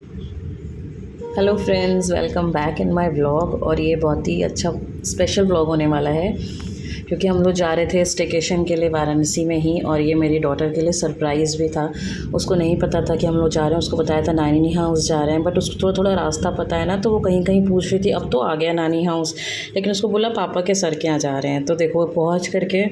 Hello friends, welcome back in my vlog. और ये बहुत ही अच्छा स्पेशल व्लॉग होने वाला है क्योंकि हम लोग जा रहे थे स्टेकेशन के लिए वाराणसी में ही। और ये मेरी डॉटर के लिए सरप्राइज़ भी था। उसको नहीं पता था कि हम लोग जा रहे हैं। उसको बताया था नानी हाउस जा रहे हैं, बट उसको थोड़ा थोड़ा रास्ता पता है ना, तो वो कहीं कहीं पूछ रही थी। अब तो आ गया नानी हाउस, लेकिन उसको बोला पापा के सर के यहाँ जा रहे हैं। तो देखो पहुँच करके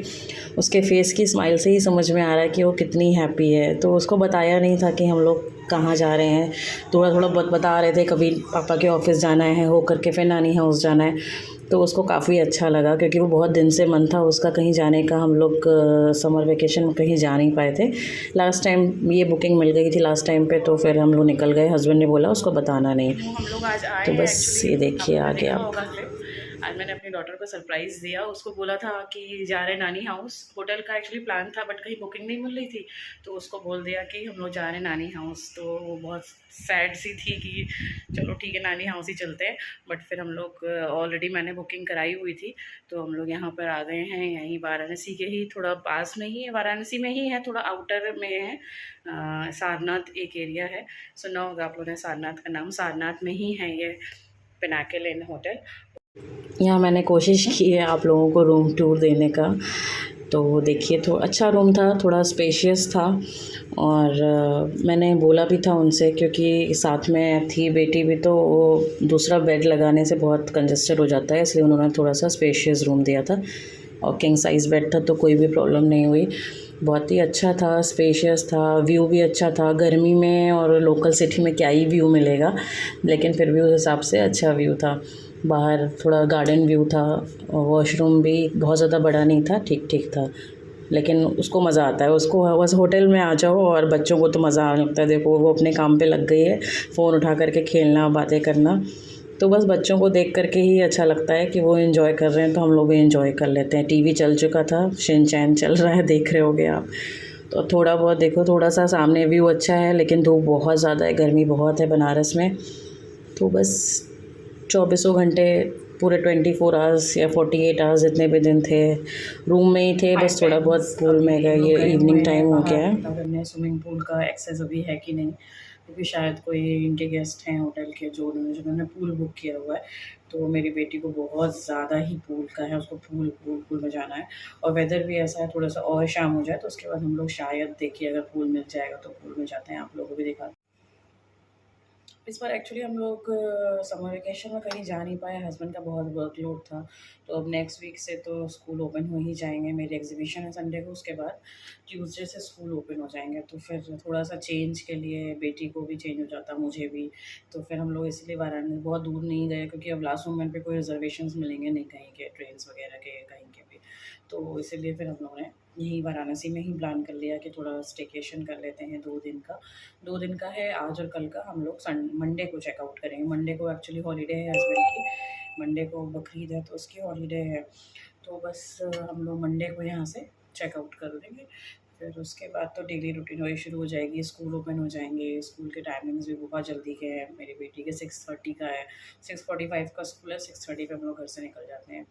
उसके फेस की स्माइल से ही समझ में आ रहा है कि वो कितनी हैप्पी है। तो उसको बताया नहीं था कि हम लोग कहाँ जा रहे हैं। थोड़ा थोड़ा बहुत बता रहे थे, कभी पापा के ऑफिस जाना है, हो करके फिर नानी हाउस जाना है। तो उसको काफ़ी अच्छा लगा क्योंकि वो बहुत दिन से मन था उसका कहीं जाने का। हम लोग समर वेकेशन में कहीं जा नहीं पाए थे। लास्ट टाइम ये बुकिंग मिल गई थी लास्ट टाइम पे, तो फिर हम लोग निकल गए। हस्बैंड ने बोला उसको बताना नहीं। हम लोग आज आए तो हैं बस एक्चुअली। ये देखिए आपने आगे देखा आप। होगा क्लिप। आज मैंने अपनी डॉटर को सरप्राइज़ दिया। उसको बोला था कि जा रहे हैं नानी हाउस। होटल का एक्चुअली प्लान था, बट कहीं बुकिंग नहीं मिल रही थी, तो उसको बोल दिया कि हम लोग जा रहे हैं नानी हाउस। तो वो बहुत सैड सी थी कि चलो ठीक है नानी हाउस ही चलते हैं। बट फिर हम लोग ऑलरेडी मैंने बुकिंग कराई हुई थी, तो हम लोग यहाँ पर आ गए हैं। यहीं वाराणसी के ही थोड़ा पास में ही है, वाराणसी में ही है, थोड़ा आउटर में है। सारनाथ एक एरिया है, सुना होगा आप लोगों ने सारनाथ का नाम। सारनाथ में ही है ये पिनाकिल इन होटल। यहाँ मैंने कोशिश की है आप लोगों को रूम टूर देने का। तो देखिए तो अच्छा रूम था, थोड़ा स्पेशियस था। और मैंने बोला भी था उनसे, क्योंकि साथ में थी बेटी भी, तो वो दूसरा बेड लगाने से बहुत कंजस्टेड हो जाता है, इसलिए उन्होंने थोड़ा सा स्पेशियस रूम दिया था। और किंग साइज़ बेड था, तो कोई भी प्रॉब्लम नहीं हुई। बहुत ही अच्छा था, स्पेशियस था, व्यू भी अच्छा था। गर्मी में और लोकल सिटी में क्या ही व्यू मिलेगा, लेकिन फिर भी उस हिसाब से अच्छा व्यू था। बाहर थोड़ा गार्डन व्यू था। वॉशरूम भी बहुत ज़्यादा बड़ा नहीं था, ठीक ठीक था। लेकिन उसको मज़ा आता है। उसको बस होटल में आ जाओ, और बच्चों को तो मज़ा आने लगता है। देखो वो अपने काम पे लग गई है, फ़ोन उठा करके खेलना, बातें करना। तो बस बच्चों को देख करके ही अच्छा लगता है कि वो एंजॉय कर रहे हैं, तो हम लोग भी एंजॉय कर लेते हैं। टीवी चल चुका था, शिन चैन चल रहा है, देख रहे होगे आप। तो थोड़ा बहुत देखो, थोड़ा सा सामने व्यू अच्छा है, लेकिन धूप बहुत ज़्यादा है, गर्मी बहुत है बनारस में। तो बस चौबीसों घंटे, पूरे 24 आवर्स या 48 आवर्स जितने भी दिन थे, रूम में ही थे। हाय बस थोड़ा बहुत फ्रेंड्स, पूल में अभी गए। हम लोग ये गए हुए इवनिंग हैं टाइम हो बाहर गया है। पता करने स्विमिंग पूल का एक्सेस अभी है कि नहीं, क्योंकि शायद कोई इनके गेस्ट हैं होटल के जिन्होंने पूल बुक किया हुआ है। तो मेरी बेटी को बहुत ज़्यादा ही पूल का है, उसको पूल पूल पूल में जाना है। और वेदर भी ऐसा है, थोड़ा सा और शाम हो जाए तो उसके बाद हम लोग शायद देखिए अगर पूल मिल जाएगा तो पूल में जाते हैं, आप लोगों को भी दिखा। इस बार एक्चुअली हम लोग समर वेकेशन में कहीं जा नहीं पाए। हस्बैंड का बहुत वर्कलोड था, तो अब नेक्स्ट वीक से तो स्कूल ओपन हो ही जाएंगे। मेरी एग्जीबिशन है संडे को, उसके बाद ट्यूसडे से स्कूल ओपन हो जाएंगे। तो फिर थोड़ा सा चेंज के लिए बेटी को भी चेंज हो जाता, मुझे भी। तो फिर हम लोग इसलिए वाराणसी बहुत दूर नहीं गए, क्योंकि अब लास्ट मोमेंट पे कोई रिजर्वेशंस मिलेंगे नहीं कहीं के, ट्रेन्स वगैरह के कहीं के भी। तो इसीलिए फिर हम लोगों ने यहीं वाराणसी में ही प्लान कर लिया कि थोड़ा स्टेकेशन कर लेते हैं 2 दिन का। 2 दिन का है, आज और कल का। हम लोग मंडे को चेकआउट करेंगे। मंडे को एक्चुअली हॉलीडे है हस्बैंड की, मंडे को बकरीद है तो उसकी हॉलीडे है। तो बस हम लोग मंडे को यहाँ से चेकआउट कर देंगे। फिर उसके बाद तो डेली रूटीन वही शुरू हो जाएगी, स्कूल ओपन हो जाएंगे। स्कूल के टाइमिंग्स भी बहुत जल्दी के हैं। मेरी बेटी के 6:30 का है, 6:45 का स्कूल है, 6:30 पे हम लोग घर से निकल जाते हैं।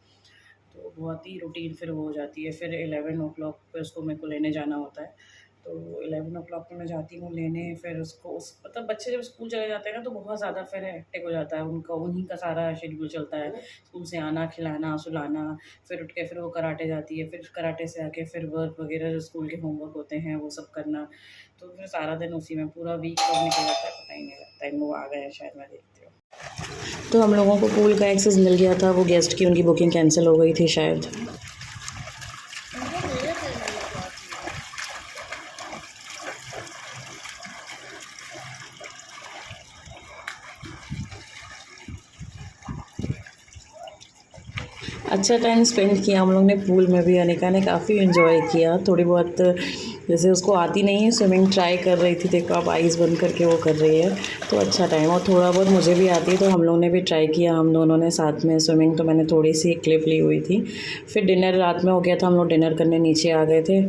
तो बहुत ही रूटीन फिर वो हो जाती है। फिर 11 o'clock पे उसको मेरे को लेने जाना होता है। तो 11 o'clock पे मैं जाती हूँ लेने। फिर उसको मतलब बच्चे जब स्कूल चले जाते हैं ना, तो बहुत ज़्यादा फिर हेक्टिक हो जाता है उनका, उन्हीं का सारा शेड्यूल चलता है। स्कूल से आना, खिलाना, सुलाना, फिर उठ के फिर वो कराटे जाती है, फिर कराटे से आके फिर वर्क वगैरह जो स्कूल के होमवर्क होते हैं वो सब करना। तो फिर सारा दिन उसी में, पूरा वीक कब निकल जाता है पता ही नहीं लगता है। वो आ गए हैं शायद, मैं देखती हूँ। तो हम लोगों को पूल का एक्सेस मिल गया था। वो गेस्ट की उनकी बुकिंग कैंसिल हो गई थी शायद। अच्छा टाइम स्पेंड किया हम लोग ने पूल में भी। अनिका ने काफ़ी इन्जॉय किया। थोड़ी बहुत, जैसे उसको आती नहीं है स्विमिंग, ट्राई कर रही थी। देखो आप, आइज़ बंद करके वो कर रही है। तो अच्छा टाइम। और थोड़ा बहुत मुझे भी आती है, तो हम लोग ने भी ट्राई किया, हम दोनों ने साथ में स्विमिंग। तो मैंने थोड़ी सी क्लिप ली हुई थी। फिर डिनर रात में हो गया था, हम लोग डिनर करने नीचे आ गए थे।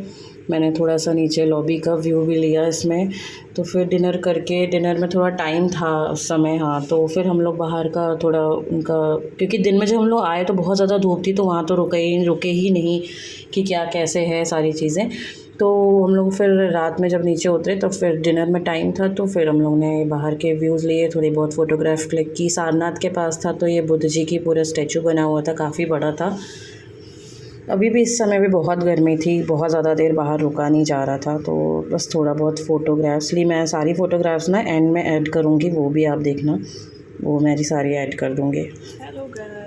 मैंने थोड़ा सा नीचे लॉबी का व्यू भी लिया इसमें। तो फिर डिनर करके, डिनर में थोड़ा टाइम था उस समय, हाँ। तो फिर हम लोग बाहर का थोड़ा उनका, क्योंकि दिन में जब हम लोग आए तो बहुत ज़्यादा धूप थी, तो वहाँ तो रुके ही नहीं कि क्या कैसे है सारी चीज़ें। तो हम लोग फिर रात में जब नीचे उतरे तो फिर डिनर में टाइम था, तो फिर हम लोग ने बाहर के व्यूज़ लिए, थोड़ी बहुत फ़ोटोग्राफ क्लिक की। सारनाथ के पास था तो ये बुद्ध जी की पूरा स्टैचू बना हुआ था, काफ़ी बड़ा था। अभी भी इस समय भी बहुत गर्मी थी, बहुत ज़्यादा देर बाहर रुका नहीं जा रहा था, तो बस थोड़ा बहुत फ़ोटोग्राफ्स ली। मैं सारी फ़ोटोग्राफ्स ना एंड में ऐड करूँगी, वो भी आप देखना, वो मेरी सारी ऐड कर दूँगी। हेलो गाइस,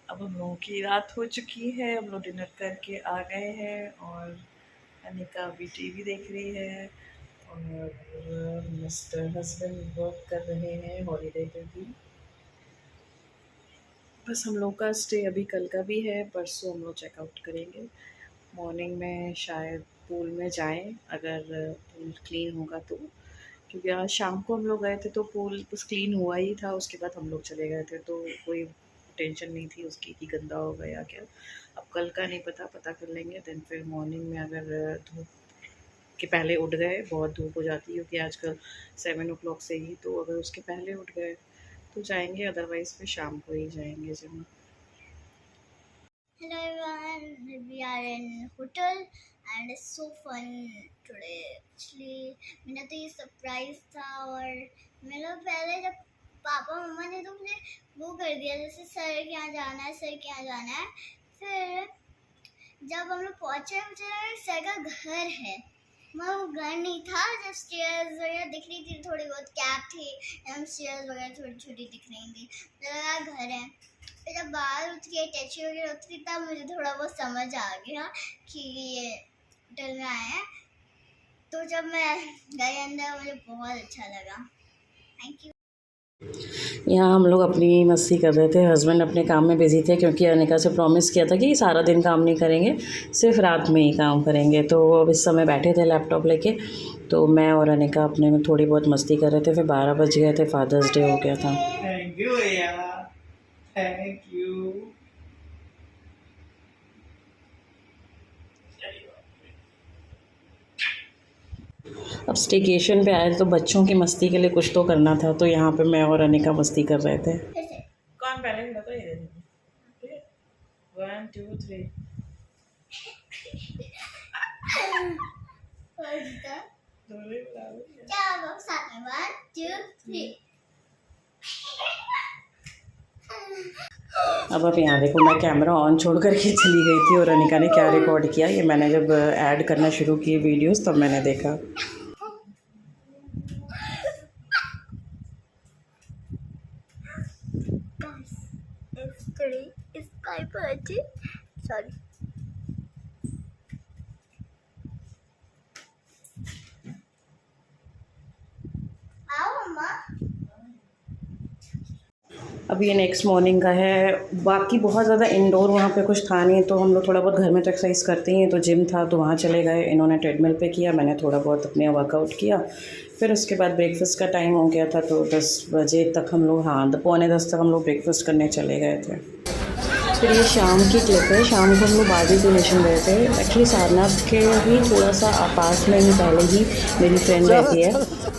अब हम लोगों की रात हो चुकी है, हम लोग डिनर करके आ गए हैं और अनिका अभी टीवी देख रही है और मिस्टर हस्बैंड वर्क कर रहे हैं हॉलीडे पे भी। बस हम लोग का स्टे अभी कल का भी है, परसों हम लोग चेकआउट करेंगे। मॉर्निंग में शायद पूल में जाएं, अगर पूल क्लीन होगा तो, क्योंकि आज शाम को हम लोग गए थे तो पूल बस क्लीन हुआ ही था, उसके बाद हम लोग चले गए थे, तो कोई टेंशन नहीं थी उसकी कि गंदा होगा या क्या। अब कल का नहीं पता, पता कर लेंगे। देन फिर मॉर्निंग में अगर धूप के पहले उठ गए, बहुत धूप हो जाती है क्योंकि आजकल 7 o'clock से ही, तो अगर उसके पहले उठ गए तो जाएंगे, अदरवाइज़ फिर शाम को ही जाएंगे gym. Hello everyone, we are in hotel and it's so fun today. Actually, मेरा तो ये सरप्राइज था और मैं लोग पहले जब पापा मम्मा ने तो मुझे वो कर दिया जैसे सर के यहाँ जाना है, सर के यहाँ जाना है। फिर जब हम लोग पहुँचे मुझे लगा सर का घर है, मगर वो घर नहीं था। जब स्टेयर्स वगैरह दिख रही थी, थोड़ी बहुत कैब थी, स्टेयर्स वगैरह छोटी छोटी दिख रही थी, मुझे लगा घर है। फिर जब बाहर उतरी, टैक्सी वगैरह उतरी, तब मुझे थोड़ा बहुत समझ आ गया कि ये होटल में आए हैं। तो जब मैं गई अंदर मुझे बहुत अच्छा लगा। Thank you. यहाँ हम लोग अपनी मस्ती कर रहे थे, हस्बैंड अपने काम में बिज़ी थे क्योंकि अनिका से प्रॉमिस किया था कि सारा दिन काम नहीं करेंगे, सिर्फ रात में ही काम करेंगे। तो अब इस समय बैठे थे लैपटॉप लेके, तो मैं और अनिका अपने में थोड़ी बहुत मस्ती कर रहे थे। फिर 12 बज गए थे, फादर्स डे हो गया था। थैंक यू भैया, थैंक यू। अब स्टेकेशन पे आए तो बच्चों की मस्ती के लिए कुछ तो करना था, तो यहाँ पे मैं और अनिका मस्ती कर रहे थे। कौन पहले खड़ा था? ये ठीक है, 1 2 3। साथ में 1 2 3। अब आप यहाँ देखो, मैं कैमरा ऑन छोड़ करके चली गई थी और अनिका ने क्या रिकॉर्ड किया, ये मैंने जब ऐड करना शुरू किए वीडियोस तब मैंने देखा। Today is my birthday. Sorry. आओ मम्मा। अब ये नेक्स्ट मॉर्निंग का है। बाकी बहुत ज़्यादा इंडोर वहाँ पे कुछ था नहीं, तो हम लोग थोड़ा बहुत घर में तो एक्सरसाइज करते ही हैं, तो जिम था तो वहाँ चले गए। इन्होंने ट्रेडमिल पे किया, मैंने थोड़ा बहुत अपने वर्कआउट किया। फिर उसके बाद ब्रेकफास्ट का टाइम हो गया था, तो 10 बजे तक हम लोग, हाँ 9:45 तक हम लोग ब्रेकफास्ट करने चले गए थे। फिर ये शाम की क्लिप है, शाम को हम लोग बारबी क्यू गए थे। एक्चुअली सारनाथ के ही थोड़ा सा पास में ही पहले ही मेरी फ्रेंड रहती है,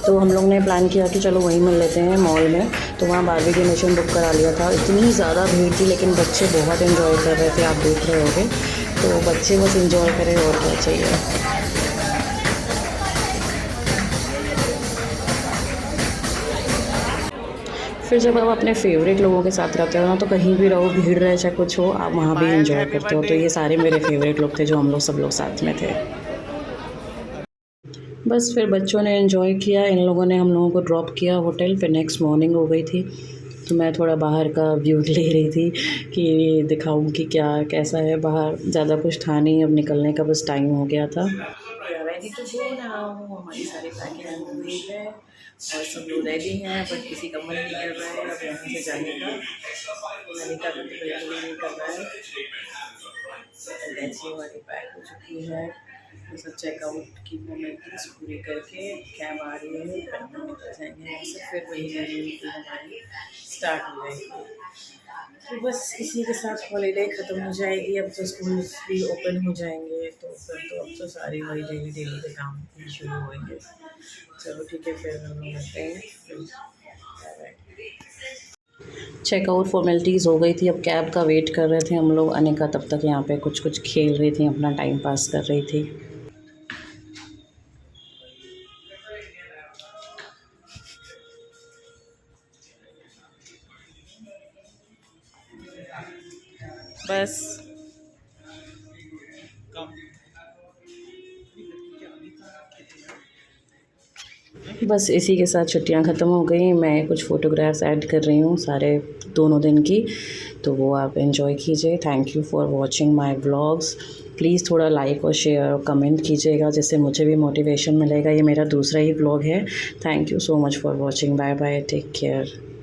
तो हम लोग ने प्लान किया कि चलो वहीं मिल लेते हैं मॉल में। तो वहाँ बारबी क्यू बुक करा लिया था। इतनी ज़्यादा भीड़ थी, लेकिन बच्चे बहुत इन्जॉय कर रहे थे, आप देख रहे होगे। तो बच्चे बस इन्जॉय करें और क्या चाहिए। फिर जब आप अपने फेवरेट लोगों के साथ रहते हो ना, तो कहीं भी रहो, भीड़ रहे चाहे कुछ हो, आप वहाँ भी इंजॉय करते हो। तो ये सारे मेरे फेवरेट लोग थे जो हम लोग सब लोग साथ में थे। बस फिर बच्चों ने एंजॉय किया, इन लोगों ने हम लोगों को ड्रॉप किया होटल। फिर नेक्स्ट मॉर्निंग हो गई थी, तो मैं थोड़ा बाहर का व्यू ले रही थी कि दिखाऊं कि क्या कैसा है बाहर। ज़्यादा कुछ था नहीं, अब निकलने का बस टाइम हो गया था। Ready to go now. हमारी सारी पैकिंग हो गई है और सब लोग रेडी हैं, बट किसी का मन नहीं कर रहा है अब यहाँ से जाने का। अनिका का तो बिल्कुल नहीं कर रहा है। लेट्स हमारी पैक हो चुकी है, सब चेकआउट की फॉर्मेलिटीज़ पूरी करके कैब आ रही है, फिर हम निकल जाएंगे यहाँ से। फिर वही जर्नी हमारी स्टार्ट हो जाएगी। तो बस इसी के साथ हॉलीडे ख़त्म हो जाएगी। अब तो स्कूल भी ओपन हो जाएंगे, तो फिर तो अब तो सारी वही डेली डेली के काम भी शुरू होंगे। चलो ठीक है, फिर हम लोग मिलते हैं। फिर चेकआउट फॉर्मेलिटीज़ हो गई थी, अब कैब का वेट कर रहे थे हम लोग अनिका तब तक यहाँ पे कुछ कुछ खेल रही थी, अपना टाइम पास कर रही थी। बस इसी के साथ छुट्टियां ख़त्म हो गई। मैं कुछ फ़ोटोग्राफ्स ऐड कर रही हूँ सारे दोनों दिन की, तो वो आप एंजॉय कीजिए। Thank you for watching my vlogs. Please थोड़ा लाइक और शेयर और कमेंट कीजिएगा, जिससे मुझे भी मोटिवेशन मिलेगा। ये मेरा दूसरा ही व्लॉग है। Thank you so much for watching. Bye bye, take care.